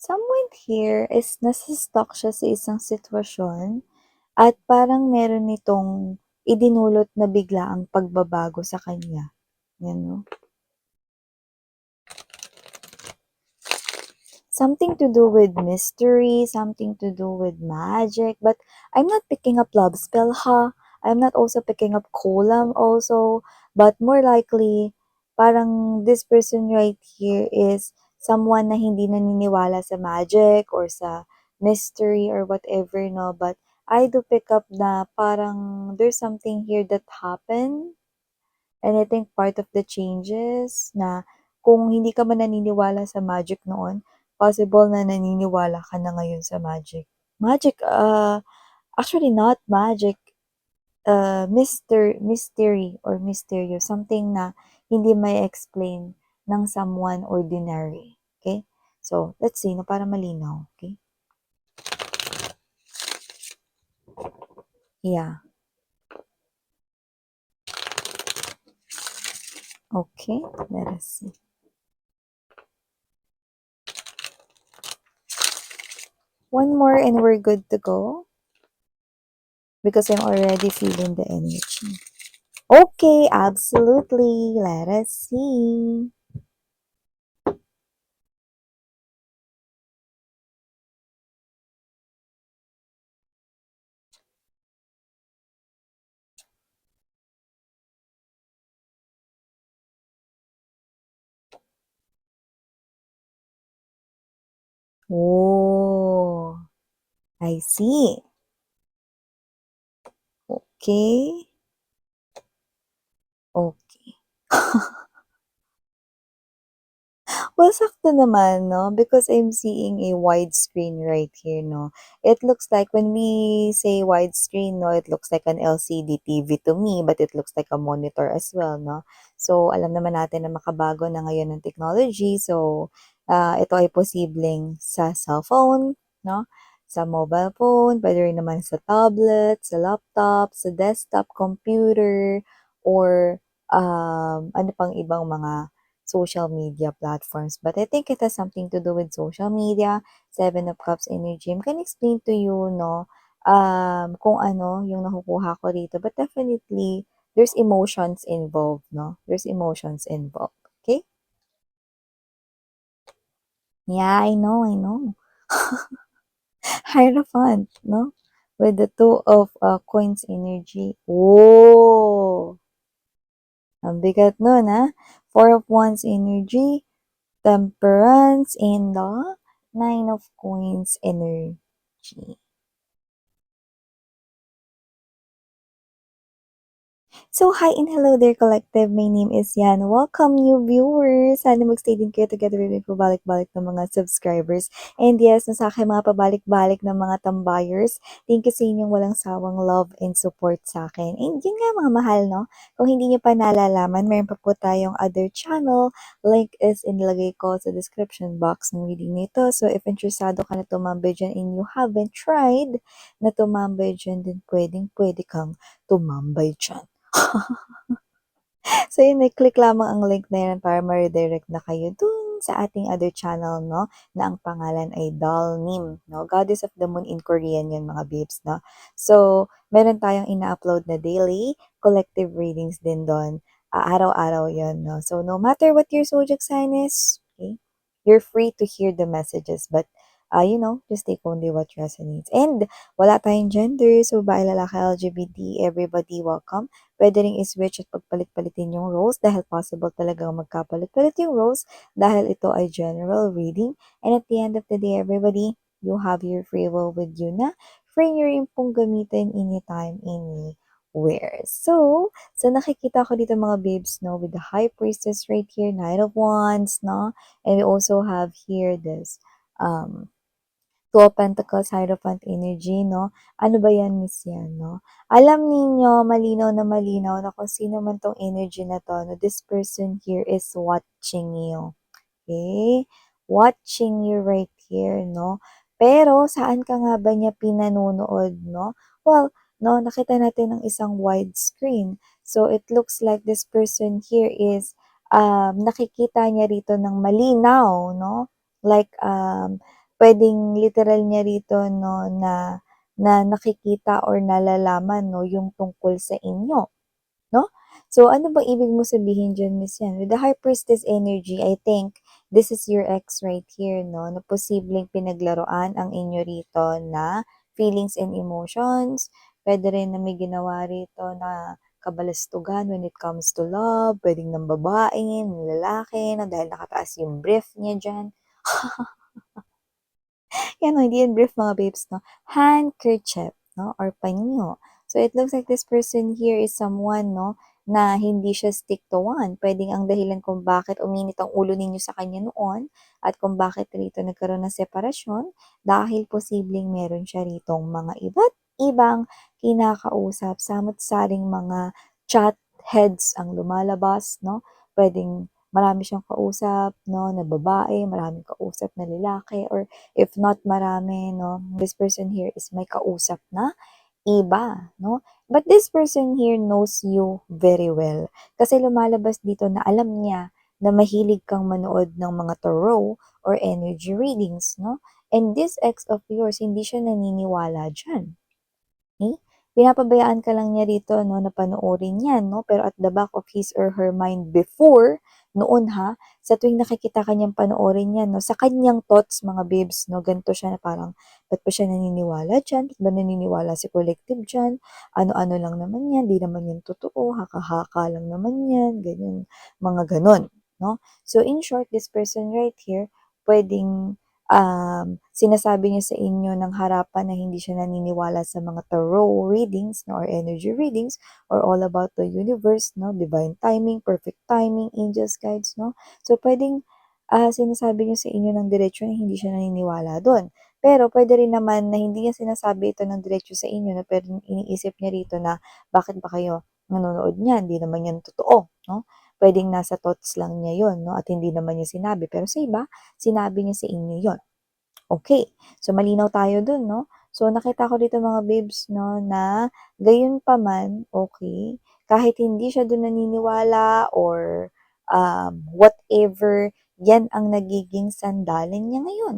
Someone here is nasa-stuck siya sa isang sitwasyon at parang meron nitong idinulot na biglaang pagbabago sa kanya, 'yan 'no. Something to do with mystery, something to do with magic, but I'm not picking up love spell, ha. I'm not also picking up kolam also, but more likely, parang this person right here is someone na hindi naniniwala sa magic or sa mystery or whatever, no? But I do pick up na parang there's something here that happened. And I think part of the changes na kung hindi ka man naniniwala sa magic noon, possible na naniniwala ka na ngayon sa magic. Magic, actually not magic, mystery or mysterious, something na hindi may explain ng someone ordinary. Okay? So, let's see, na para malinaw. Okay? Yeah. Okay, let us see. One more and we're good to go. Because I'm already feeling the energy. Okay, absolutely. Let us see. Oh, I see. Okay. Okay. Well, sakto naman, no? Because I'm seeing a widescreen right here, no? It looks like when we say widescreen, no, it looks like an LCD TV to me, but it looks like a monitor as well, no? So, alam naman natin na makabago na ngayon ng technology. So, ito ay posibleng sa cellphone, no? Sa mobile phone, pwede rin naman sa tablet, sa laptop, sa desktop computer, or ano pang ibang mga social media platforms. But I think it has something to do with social media. Seven of Cups energy. I can explain to you, no, kung ano yung nakukuha ko dito. But definitely, there's emotions involved, no? There's emotions involved. Okay? Yeah, I know, I know. Hierophant, no? With the two of coins energy. Oh! Ang bigat nun, ha? Four of Wands energy. Temperance and the Nine of Coins energy. So, hi and hello there, collective. My name is Yan. Welcome, new viewers. Sana mag-stay din kayo together with me pabalik-balik ng mga subscribers. And yes, sa akin mga pabalik-balik ng mga tambayers, thank you sa inyong walang sawang love and support sa akin. And yun nga mga mahal, no? Kung hindi nyo pa nalalaman, mayroon pa po tayong other channel. Link is inilagay ko sa description box ng video nito. So, if interesado ka na tumambay dyan and you haven't tried na tumambay dyan, then pwede kang tumambay dyan. So yun, i-click lamang ang link na yan para ma-redirect na kayo dun sa ating other channel, no? Na ang pangalan ay Dalnim, no? Goddess of the Moon in Korean yan, mga babes, no? So, meron tayong ina-upload na daily collective readings din doon. Araw-araw yun, no? So, no matter what your zodiac sign is, okay? You're free to hear the messages, but just take only what resonates. And wala tayong gender, so babae, lalaki, LGBT, everybody welcome. Pwede ring i-switch at pagpalit-palitin yung roles dahil possible talagang magkapalit-palit yung roles dahil ito ay general reading. And at the end of the day, everybody, you have your free will with you na free nyo rin pong gamitin anytime, anywhere. So nakikita ko dito mga babes, no, with the High Priestess right here, Knight of Wands, no? And we also have here this, Two of Pentacles, Hierophant energy, no? Ano ba yan, Miss Yan, no? Alam ninyo, malinaw na kung sino man tong energy na to, no? This person here is watching you. Okay? Watching you right here, no? Pero, saan ka nga ba niya pinanonood, no? Well, no, nakita natin ng isang widescreen. So, it looks like this person here is, nakikita niya rito ng malinaw, no? Like, puwedeng literal niya rito 'no na na nakikita or nalalaman 'no yung tungkol sa inyo. 'No? So, ano bang ibig mo sabihin diyan, Miss Yan? With the High Priestess energy, I think this is your ex right here, 'no, na posibleng pinaglaruan ang inyo rito na feelings and emotions. Puwede rin na may ginawa rito na kabalastugan when it comes to love, puwedeng ng babae, ng lalaki na dahil nakataas yung brief niya diyan. Yan 'no, hindi yan brief mga babes 'no, handkerchief 'no or panyo. So it looks like this person here is someone 'no, na hindi siya stick to one. Puwedeng ang dahilan kung bakit uminit ang ulo ninyo sa kanya noon at kung bakit rito nagkaroon ng separasyon dahil posibleng meron siya ritong mga iba't ibang kinakausap, samut-saring mga chat heads ang lumalabas 'no. Puwedeng marami siyang kausap 'no, na babae, maraming kausap na lalaki or if not marami 'no, this person here is may kausap na iba 'no. But this person here knows you very well. Kasi lumalabas dito na alam niya na mahilig kang manood ng mga tarot or energy readings 'no. And this ex of yours hindi siya naniniwala diyan. Eh, pinapabayaan ka lang niya rito 'no, na panoorin 'yan 'no, pero at the back of his or her mind before, noon ha, sa tuwing nakikita ka niyang panoorin 'yan 'no, sa kanyang thoughts mga babes 'no, ganito siya na parang, "Ba't ba siya naniniwala diyan? Ba't ba naniniwala si collective diyan? Ano-ano lang naman 'yan, 'di naman 'yan totoo, haka-haka lang naman 'yan." Ganyan, mga gano'n 'no. So in short, this person right here, puwedeng sinasabi niya sa inyo ng harapan na hindi siya naniniwala sa mga tarot readings no, or energy readings or all about the universe, no, divine timing, perfect timing, angels, guides, no. So, pwedeng sinasabi niya sa inyo ng diretsyo na hindi siya naniniwala doon. Pero pwede rin naman na hindi niya sinasabi ito ng diretsyo sa inyo, no, pero iniisip niya rito na bakit ba kayo nanonood niyan, hindi naman yan totoo, no? Pwedeng nasa thoughts lang niya yon no, at hindi naman niya sinabi. Pero sa iba, sinabi niya sa inyo yon. Okay, so malinaw tayo dun 'no? So nakita ko dito mga babes 'no, na gayunpaman, okey, kahit hindi siya dun naniniwala or, whatever, yan ang nagiging sandalan niya ngayon.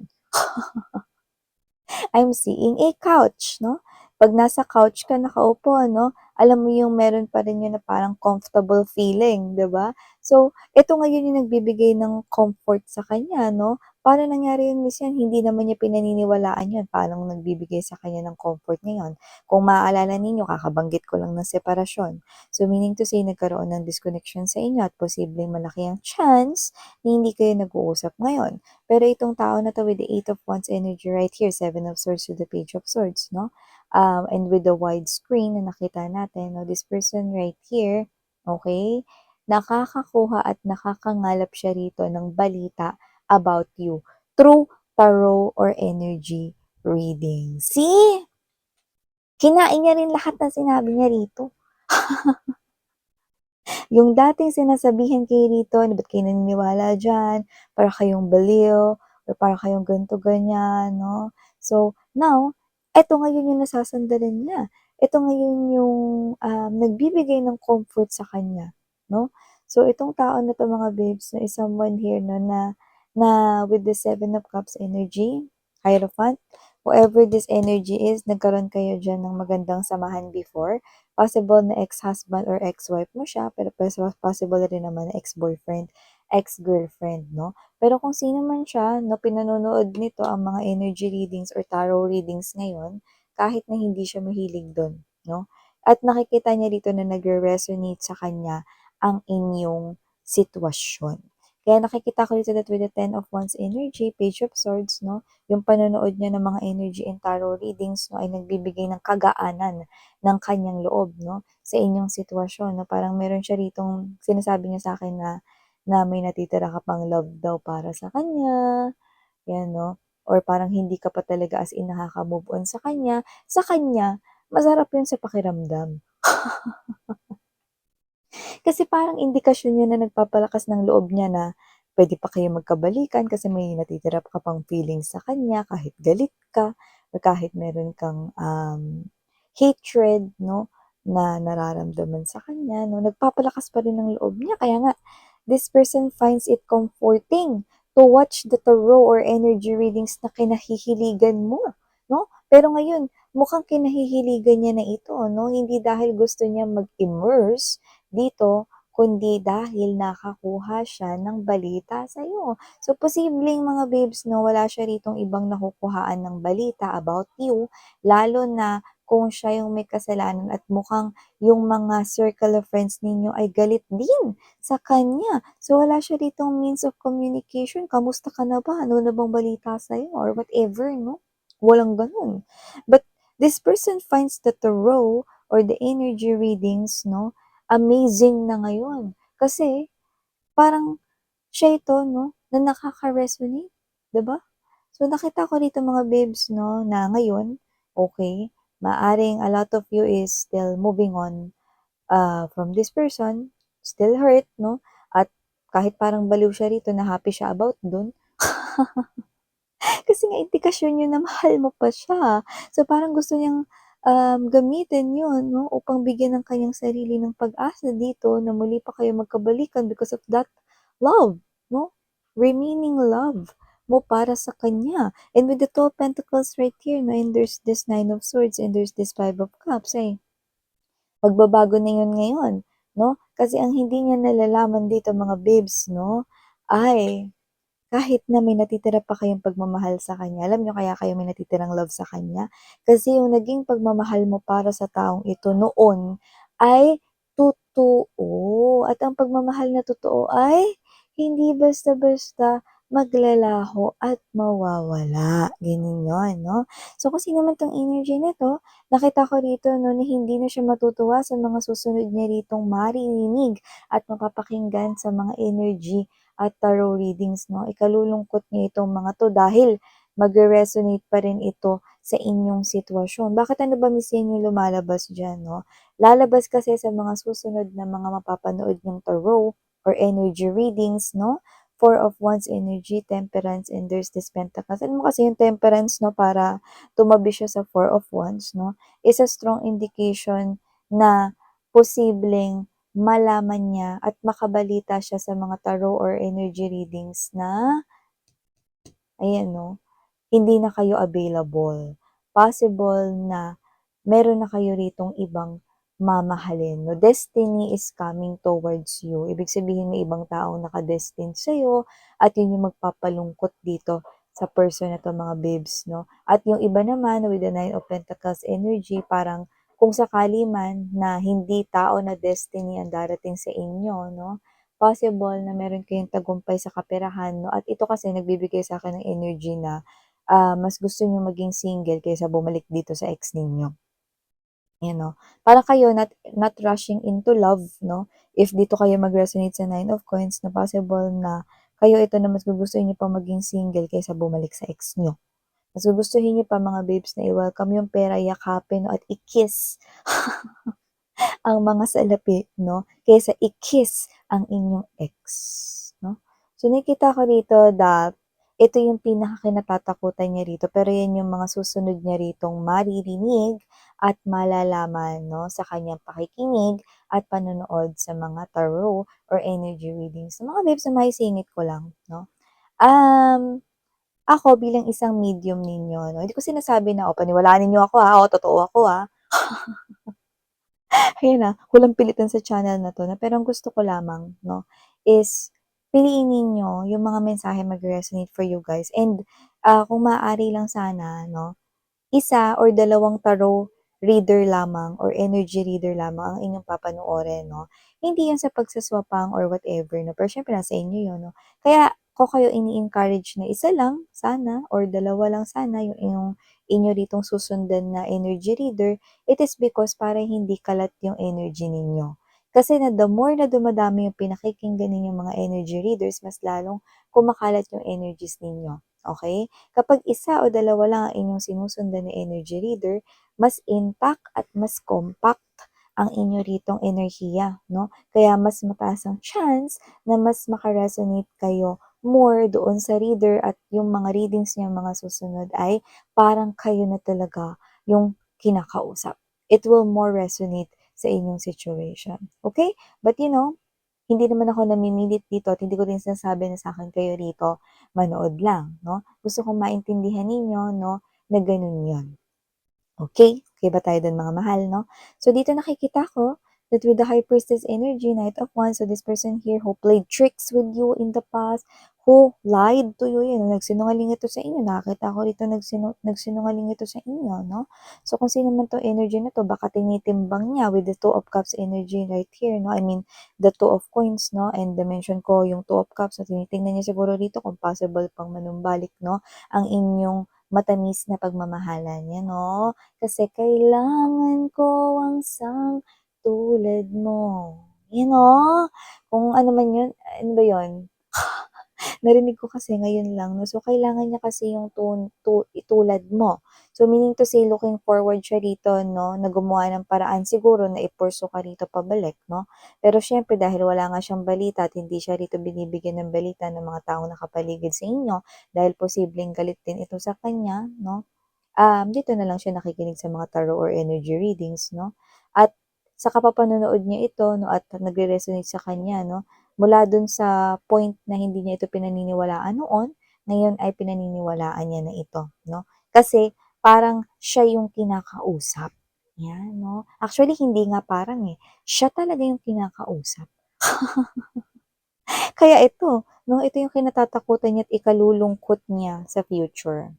I'm seeing a couch 'no. 'Pag nasa couch ka nakaupo ano, alam mo yung meron pa rin yun na parang comfortable feeling, 'di ba? So, ito ngayon yung nagbibigay ng comfort sa kanya 'no. Paano nangyari yun Miss yan, hindi naman niya pinaniniwalaan yun, paanong nagbibigay sa kanya ng comfort ngayon? Kung maaalala ninyo kakabanggit ko lang ng separasyon. So, meaning to say nagkaroon ng disconnection sa inyo at posibleng malaki ang chance na hindi kayo nag-uusap ngayon. Pero itong tao na 'to with the Eight of Wands energy right here, Seven of Swords to the Page of Swords, no? And with the wide screen na nakita natin, no, this person right here, okay, nakakakuha at nakakangalap siya rito ng balita about you through tarot or energy reading. See? Kinain niya rin lahat ng sinabi niya rito. Yung dating sinasabihan kayo rito na ba't kayo naniniwala diyan, para kayong baliw, or para kayong ganito, ganyan, 'no? So, now, eto ngayon yung nasasandalan niya. Eto ngayon yung, nagbibigay ng comfort sa kanya, 'no? So, itong tao na 'to mga babes 'no, is someone here 'no, na na with the Seven of Cups energy, Hierophant, whoever this energy is, nagkaroon kayo diyan ng magandang samahan before. Possible na ex-husband or ex-wife mo siya, pero possible rin naman na ex-boyfriend, ex-girlfriend, 'no? Pero kung sino man siya 'no, pinanonood nito ang mga energy readings or tarot readings ngayon, kahit na hindi siya mahilig dun, 'no? At nakikita niya dito na nagre-resonate sa kanya ang inyong sitwasyon. Kaya nakikita ko dito that with the Ten of Wands energy, Page of Swords, 'no, yung panonood niya ng mga energy and tarot readings 'no, ay nagbibigay ng kagaanan ng kanyang loob 'no, sa inyong sitwasyon 'no. Parang meron siya ritong sinasabi niya sa'kin na na may natitira ka pang love daw para sa kanya, 'yan 'no, or parang hindi ka pa talaga as in nakaka-move on sa kanya masarap 'yun sa pakiramdam. Kasi parang indikasyon 'yun na nagpapalakas ng loob niya na puwede pa kayo magkabalikan kasi may natitira ka pang feelings sa kanya kahit galit ka or kahit meron kang, hatred 'no, na nararamdaman sa kanya 'no, nagpapalakas pa rin ng loob niya kaya nga this person finds it comforting to to watch the tarot or energy readings na kinahihiligan mo, 'no? Pero ngayon, mukhang kinahihiligan niya na ito, 'no? Hindi dahil gusto niya mag-immerse dito, kundi dahil nakakuha siya ng balita sa'yo. So, posibleng mga babes 'no, wala siya ritong ibang nakukuhaan ng balita about you, lalo na kung siya yung may kasalanan at mukhang yung mga circle of friends ninyo ay galit din sa kanya. So, wala siya ditong means of communication. Kamusta ka na ba? Ano na bang balita sa'yo? Or whatever, no? Walang ganun. But this person finds the tarot or the energy readings, no, amazing na ngayon. Kasi, parang siya ito, no, na nakaka-resonate, 'di ba? So, nakita ko dito mga babes, no, na ngayon, okay, maaring a lot of you is still moving on from this person, still hurt, no? At kahit parang baliw siya rito na happy siya about dun, kasi nga indikasyon yun na mahal mo pa siya. So, parang gusto niyang, gamitin yun 'no, upang bigyan ng kanyang sarili ng pag-asa dito na muli pa kayo magkabalikan because of that love 'no, remaining love mo para sa kanya. And with the Two of Pentacles right here 'no, and there's this Nine of Swords and there's this Five of Cups, magbabago na yun ngayon 'no, kasi ang hindi niya nalalaman dito mga babes 'no, ay kahit na may natitira pa kayong pagmamahal sa kanya, alam niyo kaya kayo may natitirang love sa kanya? Kasi yung naging pagmamahal mo para sa taong ito noon ay totoo. At ang pagmamahal na totoo ay hindi basta-basta maglalaho at mawawala. Ganun yun, no? So, kasi naman tong energy nito, nakita ko rito, no, na hindi na siya matutuwa sa mga susunod niya ritong maririnig at mapapakinggan sa mga energy at tarot readings 'no, ikalulungkot niya itong mga 'to dahil magre-resonate pa rin ito sa inyong sitwasyon. Bakit ano ba miss yung lumalabas diyan 'no? Lalabas kasi sa mga susunod na mga mapapanood niyong tarot or energy readings 'no, Four of Wands energy, Temperance, and there's this Pentacles. Ano mo kasi yung Temperance 'no, para tumabi siya sa Four of Wands 'no, is a strong indication na posibleng malaman niya at makabalita siya sa mga tarot or energy readings na, ayan 'no, hindi na kayo available. Possible na meron na kayo ritong ibang mamahalin 'no. Destiny is coming towards you. Ibig sabihin may ibang taong naka-destined sa'yo at yun yung magpapalungkot dito sa person na 'to mga babes 'no. At yung iba naman with the Nine of Pentacles energy, parang kung sakali man na hindi tao na destiny ang darating sa inyo 'no, possible na meron kayong tagumpay sa kaperahan 'no. At ito kasi nagbibigay sa'kin ng energy na mas gusto niyo maging single kaysa bumalik dito sa ex ninyo, you know. Parang kayo not rushing into love 'no, if dito kayo mag-resonate sa Nine of Coins na possible na kayo ito na mas gugustuhin niyo pa maging single kaysa bumalik sa ex niyo. Mas gugustuhin niyo pa mga babes na i-welcome yung pera, yakapin 'no, at i-kiss ang mga salapi 'no, kaysa i-kiss ang inyong ex 'no. So nakikita ko rito that ito yung pinakakinatatakutan niya rito, pero yan yung mga susunod niya ritong maririnig at malalaman 'no, sa kanyang pakikinig at panonood sa mga tarot or energy readings. So mga babes, maisingit ko lang 'no, ako bilang isang medium ninyo 'no, hindi ko sinasabi na, paniwalaan ninyo ako, totoo ako, Ayan na, walang pilitan sa channel na 'to 'no, pero ang gusto ko lamang 'no, is piliin ninyo yung mga mensahe mag-resonate for you guys and, kung maaari lang sana 'no, isa or dalawang tarot reader lamang or energy reader lamang ang inyong papanoorin 'no. Hindi 'yan sa pagsaswapang or whatever 'no, pero siyempre nasa inyo 'yun 'no. Kaya ko kayo ini-encourage na isa lang sana or dalawa lang sana yung inyo ditong susundan na energy reader. It is because para hindi kalat yung energy ninyo. Kasi na the more na dumadami yung pinakikinggan ninyong mga energy readers, mas lalong kumakalat yung energies ninyo. Okay? Kapag isa o dalawa lang ang inyong sinusundan na energy reader, mas intact at mas compact ang inyo ritong enerhiya, no? Kaya mas mataas ang chance na mas makaresonate kayo more doon sa reader at yung mga readings niya mga susunod ay parang kayo na talaga yung kinakausap. It will more resonate sa inyong situation. Okay? But hindi naman ako namimilit dito at hindi ko rin sinasabi na sa'kin kayo rito manood lang 'no. Gusto kong maintindihan ninyo 'no, na gano'n 'yun. Okay, okay ba tayo dun mga mahal 'no? So dito nakikita ko that with the High Priestess energy, Knight of Wands, so this person here who played tricks with you in the past, who lied to you, yun, nagsinungaling ito sa inyo. Nakita ko rito nagsinungaling ito sa inyo 'no? So kung sino man 'tong energy na 'to baka tinitimbang niya with the Two of Cups energy right here 'no, I mean the Two of Coins 'no, and na-mention ko yung Two of Cups, so tinitingnan niya siguro dito kung possible pang manumbalik 'no, ang inyong matamis na pagmamahalan, 'yan 'no. Kasi kailangan ko ang isang tulad mo. Yun, oh. Kung ano man yun, ano ba yun? Narinig ko kasi ngayon lang 'no. So, kailangan niya kasi yung itulad mo. So, meaning to say looking forward siya rito 'no, na gumawa ng paraan siguro na i-pursue ka rito pabalik 'no. Pero siyempre dahil wala nga siyang balita at hindi siya rito binibigyan ng balita ng mga taong nakapaligid sa inyo, dahil posibleng galit din ito sa kanya 'no, dito na lang siya nakikinig sa mga tarot or energy readings 'no. At sa kapapanonood niya ito 'no at nagre-resonate sa kanya 'no, mula dun sa point na hindi niya ito pinaniniwalaan noon, ngayon ay pinaniniwalaan niya na ito 'no. Kasi parang siya yung kinakausap, 'yan 'no. Actually hindi nga parang, siya talaga yung kinakausap. Kaya ito 'no, ito yung kinatatakutan niya at ikalulungkot niya sa future.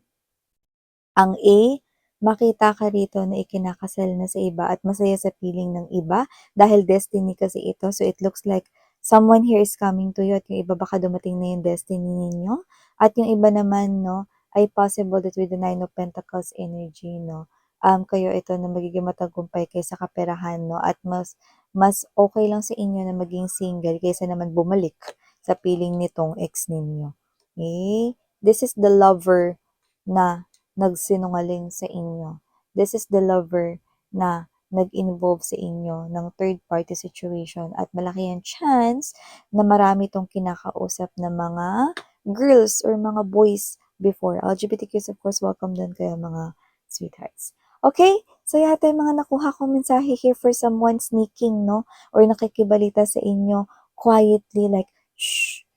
Ang A, makita ka rito na ikinakasal na sa iba at masaya sa piling ng iba dahil destiny kasi ito. So it looks like someone here is coming to you at yung iba baka dumating na yung destiny ninyo. At yung iba naman, no, ay possible that with the Nine of Pentacles energy, no, kayo ito na magiging matagumpay kaysa kaperahan, no, at mas okay lang sa inyo na maging single kaysa naman bumalik sa piling nitong ex ninyo. Okay? This is the lover na nagsinungaling sa inyo. This is the lover na nag-involve sa inyo ng third party situation at malaki ang chance na marami tong kinakausap na mga girls or mga boys before. LGBTQs, of course, welcome din kayo mga sweethearts. Okay, so yata yung mga nakuha kong mensahe here for someone sneaking, no? Or nakikibalita sa inyo quietly like, shh,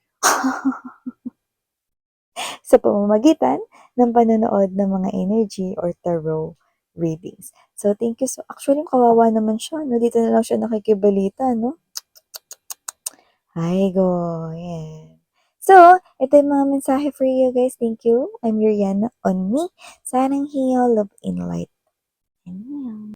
sa pamamagitan ng panonood ng mga energy or tarot readings. So, thank you. So, actually, kawawa naman siya, no? Dito na lang siya nakikibalita, no? Ay, go. Yan. So, ito yung mga mensahe for you guys. Thank you. I'm Yuriana on me. Sarang heal, love, and light.